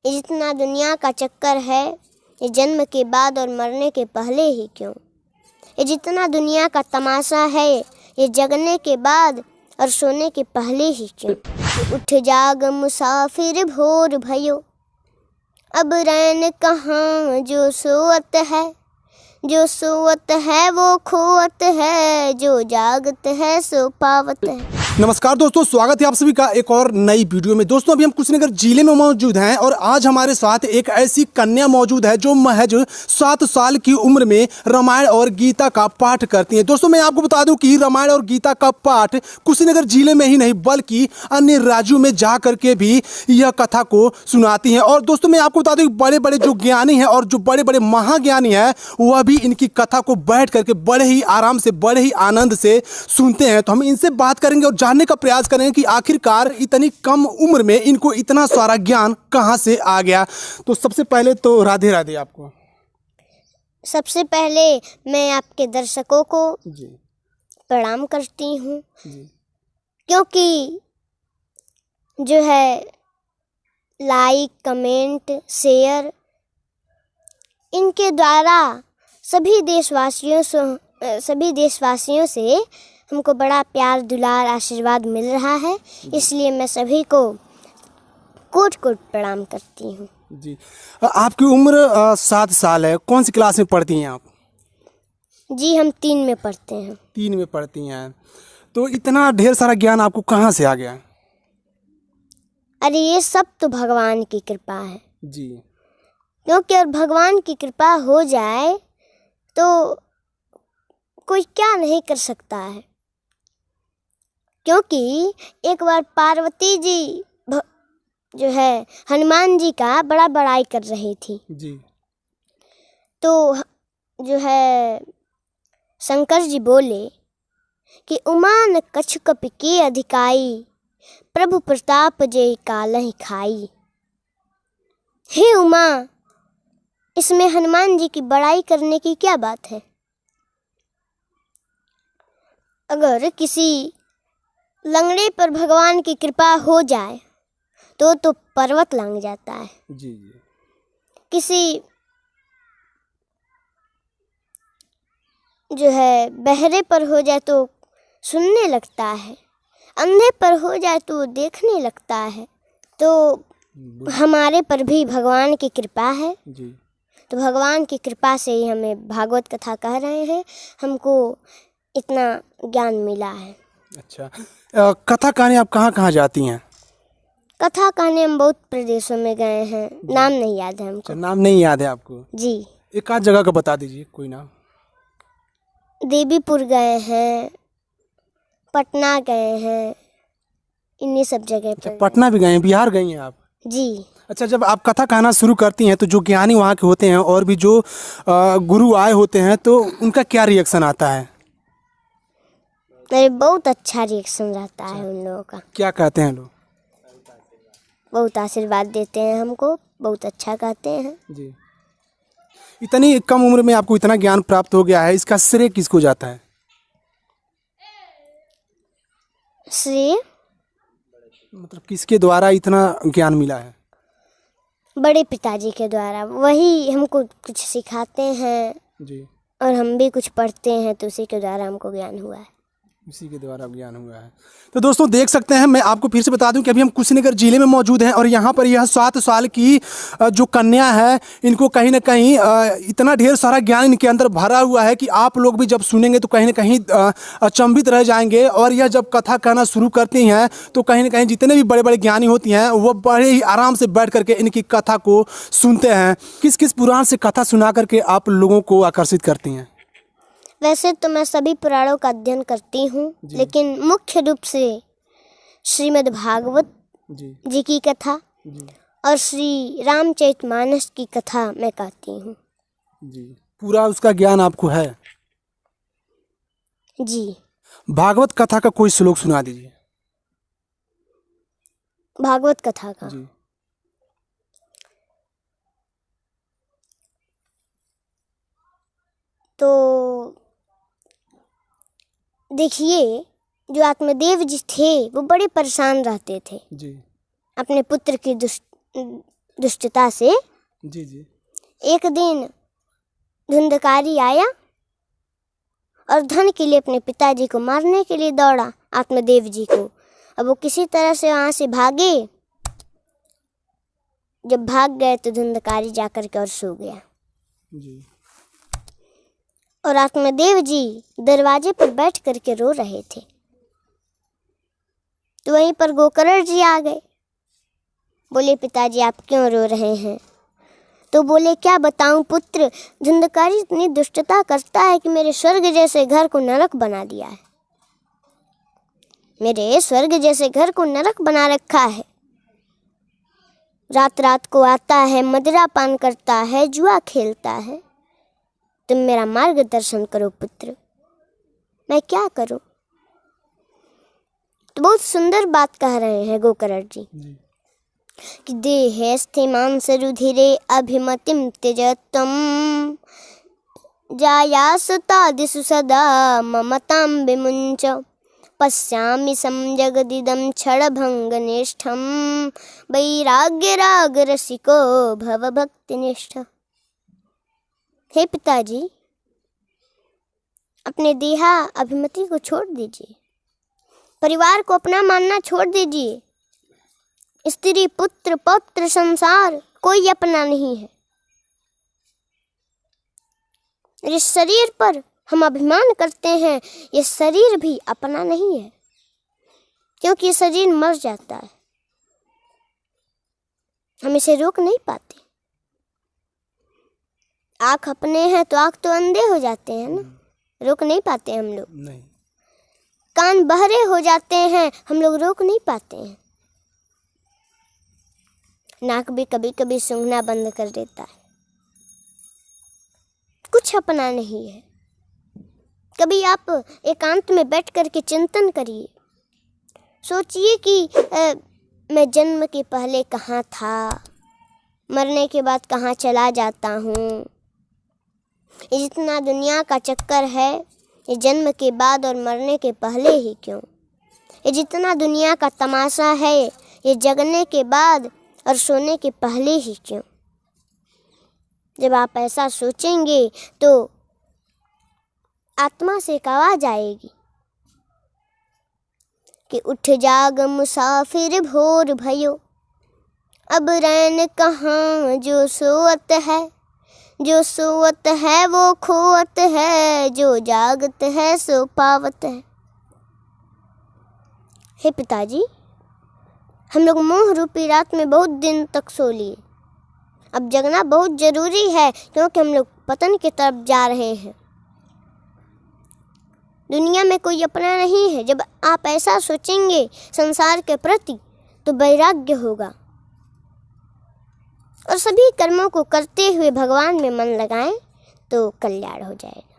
ये जितना दुनिया का चक्कर है, ये जन्म के बाद और मरने के पहले ही क्यों। ये जितना दुनिया का तमाशा है, ये जगने के बाद और सोने के पहले ही क्यों। उठ जाग मुसाफिर भोर भयो, अब रैन कहाँ जो सोवत है। जो सोवत है वो खोवत है, जो जागत है सो पावत है। नमस्कार दोस्तों, स्वागत है आप सभी का एक और नई वीडियो में। दोस्तों अभी हम कुशीनगर जिले में मौजूद हैं और आज हमारे साथ एक ऐसी कन्या मौजूद है जो महज 7 साल की उम्र में रामायण और गीता का पाठ करती हैं। दोस्तों मैं आपको बता दूं कि रामायण और गीता का पाठ कुशीनगर जिले में ही नहीं बल्कि अन्य राज्यों में जा करके भी यह कथा को सुनाती हैं। और दोस्तों मैं आपको बता दूं कि बड़े बड़े जो ज्ञानी हैं और जो बड़े बड़े महाज्ञानी हैं वह भी इनकी कथा को बैठ करके बड़े ही आराम से, बड़े ही आनंद से सुनते हैं। तो हम इनसे बात करेंगे और जानने का प्रयास करें कि आखिरकार इतनी कम उम्र में इनको इतना सारा ज्ञान कहां से आ गया। तो सबसे पहले तो राधे राधे आपको। सबसे पहले मैं आपके दर्शकों को प्रणाम करती हूँ, क्योंकि जो है लाइक, कमेंट, शेयर इनके द्वारा सभी देशवासियों से हमको बड़ा प्यार, दुलार, आशीर्वाद मिल रहा है। इसलिए मैं सभी को कोट कोट प्रणाम करती हूँ। जी, आपकी उम्र 7 साल है। कौन सी क्लास में पढ़ती हैं आप? जी हम 3 में पढ़ते हैं। 3 में पढ़ती हैं। तो इतना ढेर सारा ज्ञान आपको कहाँ से आ गया? अरे ये सब तो भगवान की कृपा है जी। क्योंकि और भगवान की कृपा हो जाए तो कोई क्या नहीं कर सकता है। क्योंकि एक बार पार्वती जी जो है हनुमान जी का बड़ा बड़ाई कर रही थी जी। तो जो है शंकर जी बोले कि उमान कछु कपि के अधिकाई, प्रभु प्रताप जय कालहि खाई। हे उमा, इसमें हनुमान जी की बड़ाई करने की क्या बात है। अगर किसी लंगड़े पर भगवान की कृपा हो जाए तो पर्वत लंघ जाता है। जी जी। किसी जो है बहरे पर हो जाए तो सुनने लगता है, अंधे पर हो जाए तो देखने लगता है। तो हमारे पर भी भगवान की कृपा है जी। तो भगवान की कृपा से ही हमें भागवत कथा कह रहे हैं, हमको इतना ज्ञान मिला है। अच्छा, कथा कहानी आप कहाँ कहाँ जाती हैं? कथा कहानी हम बहुत प्रदेशों में गए हैं, नाम नहीं याद है हमको। नाम नहीं याद है आपको? जी। एक आध जगह का बता दीजिए, कोई नाम। देवीपुर गए हैं, पटना गए हैं, इन्हीं सब जगह पर। पटना भी गए हैं, बिहार गई हैं आप? जी। अच्छा, जब आप कथा कहना शुरू करती हैं तो जो ज्ञानी वहाँ के होते हैं और भी जो गुरु आए होते हैं तो उनका क्या रिएक्शन आता है? अरे बहुत अच्छा रिएक्शन रहता है उन लोगों का। क्या कहते हैं लोग? बहुत आशीर्वाद देते हैं हमको, बहुत अच्छा कहते हैं। जी। इतनी कम उम्र में आपको इतना ज्ञान प्राप्त हो गया है, इसका श्रेय किसको जाता है? श्रेय मतलब किसके द्वारा इतना ज्ञान मिला है? बड़े पिताजी के द्वारा। वही हमको कुछ सिखाते हैं जी, और हम भी कुछ पढ़ते हैं तो उसी के द्वारा हमको ज्ञान हुआ है। उसी के द्वारा ज्ञान हुआ है। तो दोस्तों देख सकते हैं, मैं आपको फिर से बता दूं कि अभी हम कुशीनगर जिले में मौजूद हैं और यहाँ पर यह 7 साल की जो कन्या है, इनको कहीं ना कहीं इतना ढेर सारा ज्ञान इनके अंदर भरा हुआ है कि आप लोग भी जब सुनेंगे तो कहीं ना कहीं अचंभित रह जाएंगे। और यह जब कथा कहना शुरू करती हैं तो कहीं ना कहीं जितने भी बड़े बड़े ज्ञानी होती हैं वो बड़े ही आराम से बैठ करके इनकी कथा को सुनते हैं। किस किस पुराण से कथा सुना करके आप लोगों को आकर्षित करती हैं? वैसे तो मैं सभी पुराणों का अध्ययन करती हूँ, लेकिन मुख्य रूप से श्रीमद् भागवत जी की कथा और श्री रामचरितमानस की कथा मैं कहती हूँ। जी। पूरा उसका ज्ञान आपको है? जी। भागवत कथा का कोई श्लोक सुना दीजिए। भागवत कथा का जी। तो देखिए, जो आत्मदेव जी थे वो बड़े परेशान रहते थे जी, अपने पुत्र की दुष्टता से। जी जी। एक दिन धुंधकारी आया और धन के लिए अपने पिताजी को मारने के लिए दौड़ा, आत्मदेव जी को। अब वो किसी तरह से वहाँ से भागे। जब भाग गए तो धुंधकारी जाकर के और सो गया जी। और आत्मदेव जी दरवाजे पर बैठ करके रो रहे थे। तो वहीं पर गोकर्ण जी आ गए। बोले, पिताजी आप क्यों रो रहे हैं? तो बोले, क्या बताऊं पुत्र, धुंधकारी इतनी दुष्टता करता है कि मेरे स्वर्ग जैसे घर को नरक बना दिया है। मेरे स्वर्ग जैसे घर को नरक बना रखा है। रात रात को आता है, मदिरा पान करता है, जुआ खेलता है। तुम मेरा मार्गदर्शन करो पुत्र, मैं क्या करूं? तो बहुत सुंदर बात कह रहे हैं गोकर्ण जी कि देहेस्थे मांसरुधिरे अभिमतिं त्यजत्वं जायासुतादिषु सदा ममतां विमुञ्च पश्यामि संजगदिदं क्षणभङ्गनिष्ठं वैराग्यरागरसिको भव भक्तिनिष्ठ। हे पिताजी, अपने देहा अभिमति को छोड़ दीजिए, परिवार को अपना मानना छोड़ दीजिए। स्त्री पुत्र पौत्र संसार कोई अपना नहीं है। इस शरीर पर हम अभिमान करते हैं, ये शरीर भी अपना नहीं है, क्योंकि ये शरीर मर जाता है। हम इसे रोक नहीं पाते। आँख अपने हैं तो आँख तो अंधे हो जाते हैं ना, रोक नहीं पाते हम लोग। नहीं। कान बहरे हो जाते हैं, हम लोग रोक नहीं पाते हैं। नाक भी कभी कभी सूंघना बंद कर देता है। कुछ अपना नहीं है। कभी आप एकांत में बैठ करके चिंतन करिए, सोचिए कि मैं जन्म के पहले कहाँ था, मरने के बाद कहाँ चला जाता हूँ। ये जितना दुनिया का चक्कर है, ये जन्म के बाद और मरने के पहले ही क्यों? ये जितना दुनिया का तमाशा है, ये जगने के बाद और सोने के पहले ही क्यों? जब आप ऐसा सोचेंगे तो आत्मा से एक आवाज आएगी कि उठ जाग मुसाफिर भोर भयो, अब रैन कहाँ जो सोवत है, जो सोवत है वो खोवत है, जो जागत है सो पावत है। हे पिताजी, हम लोग मोह रूपी रात में बहुत दिन तक सो लिए। अब जगना बहुत जरूरी है, क्योंकि हम लोग पतन की तरफ जा रहे हैं। दुनिया में कोई अपना नहीं है। जब आप ऐसा सोचेंगे संसार के प्रति तो वैराग्य होगा और सभी कर्मों को करते हुए भगवान में मन लगाएं तो कल्याण हो जाएगा।